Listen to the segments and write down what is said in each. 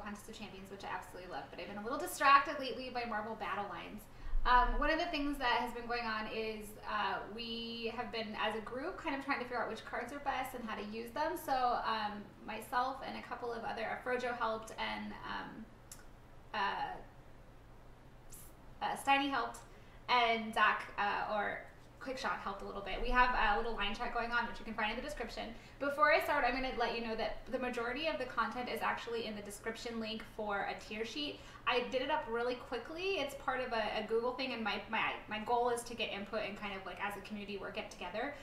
Contest of Champions, which I absolutely love, but I've been a little distracted lately by Marvel Battle Lines. One of the things that has been going on is we have been, as a group, kind of trying to figure out which cards are best and how to use them. So myself and a couple of other, Frojo helped, and Steiny helped, and Zach, or Quickshot, helped a little bit. We have a little line chat going on, which you can find in the description. Before I start, I'm going to let you know that the majority of the content is actually in the description link for a tier sheet. I did it up really quickly. It's part of a Google thing, and my goal is to get input and kind of like as a community work it together.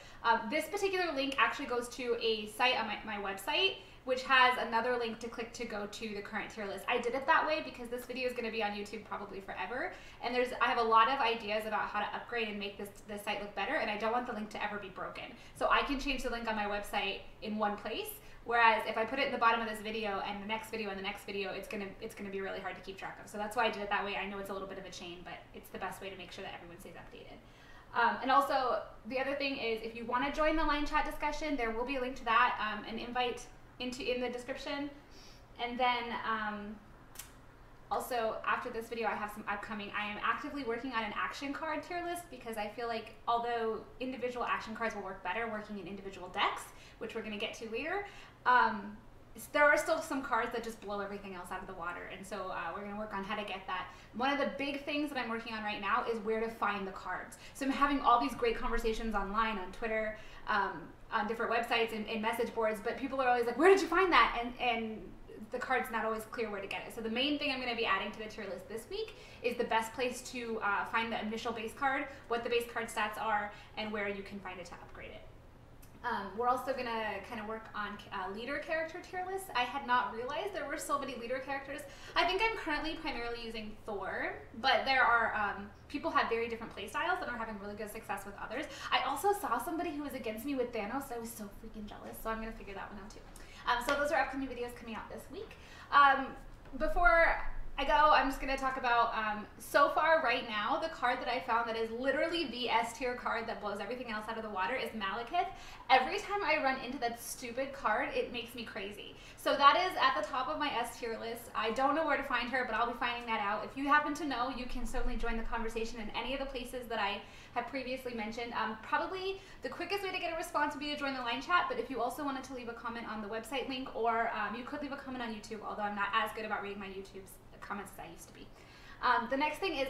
This particular link actually goes to a site on my website, which has another link to click to go to the current tier list. I did it that way because this video is going to be on YouTube probably forever, and I have a lot of ideas about how to upgrade and make this site look better, and I don't want the link to ever be broken. So I can change the link on my website in one place, whereas if I put it in the bottom of this video and the next video and the next video, it's gonna be really hard to keep track of. So that's why I did it that way. I know it's a little bit of a chain, but it's the best way to make sure that everyone stays updated. And also, the other thing is, if you want to join the line chat discussion, there will be a link to that, an invite in the description. And then also, after this video, I have some upcoming. I am actively working on an action card tier list because I feel like although individual action cards will work better working in individual decks, which we're going to get to later, there are still some cards that just blow everything else out of the water, and so we're going to work on how to get that. One of the big things that I'm working on right now is where to find the cards. So I'm having all these great conversations online, on Twitter, on different websites and message boards, but people are always like, where did you find that? And the card's not always clear where to get it. So the main thing I'm going to be adding to the tier list this week is the best place to find the initial base card, what the base card stats are, and where you can find it to upgrade it. We're also going to kind of work on leader character tier lists. I had not realized there were so many leader characters. I think I'm currently primarily using Thor, but there are people have very different play styles and are having really good success with others. I also saw somebody who was against me with Thanos. I was so freaking jealous, so I'm going to figure that one out too. So those are upcoming videos coming out this week. Before I go, I'm just going to talk about, so far right now, the card that I found that is literally the S tier card that blows everything else out of the water is Malekith. Every time I run into that stupid card, it makes me crazy. So that is at the top of my S tier list. I don't know where to find her, but I'll be finding that out. If you happen to know, you can certainly join the conversation in any of the places that I have previously mentioned. Probably the quickest way to get a response would be to join the line chat, but if you also wanted to leave a comment on the website link, or you could leave a comment on YouTube, although I'm not as good about reading my YouTube's comments as I used to be. The next thing is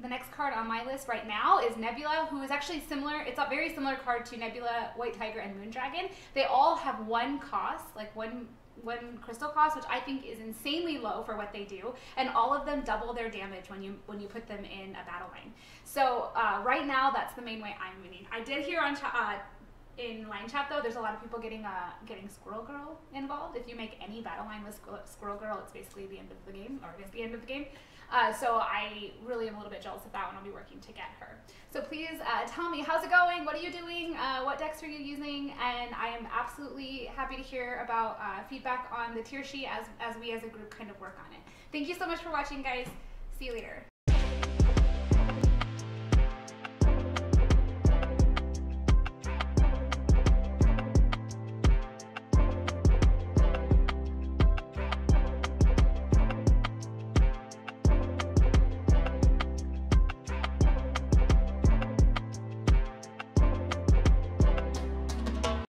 the next card on my list right now is Nebula, who is actually similar. It's a very similar card to Nebula, White Tiger, and Moondragon. They all have one cost, like one crystal cost, which I think is insanely low for what they do, and all of them double their damage when you put them in a battle line. So right now, that's the main way I'm winning. I did hear on in line chat though, there's a lot of people getting Squirrel Girl involved. If you make any battle line with Squirrel Girl, it's basically the end of the game, or it is the end of the game. So I really am a little bit jealous of that one. I'll be working to get her. So please tell me, how's it going? What are you doing? What decks are you using? And I am absolutely happy to hear about feedback on the tier sheet as we as a group kind of work on it. Thank you so much for watching, guys. See you later.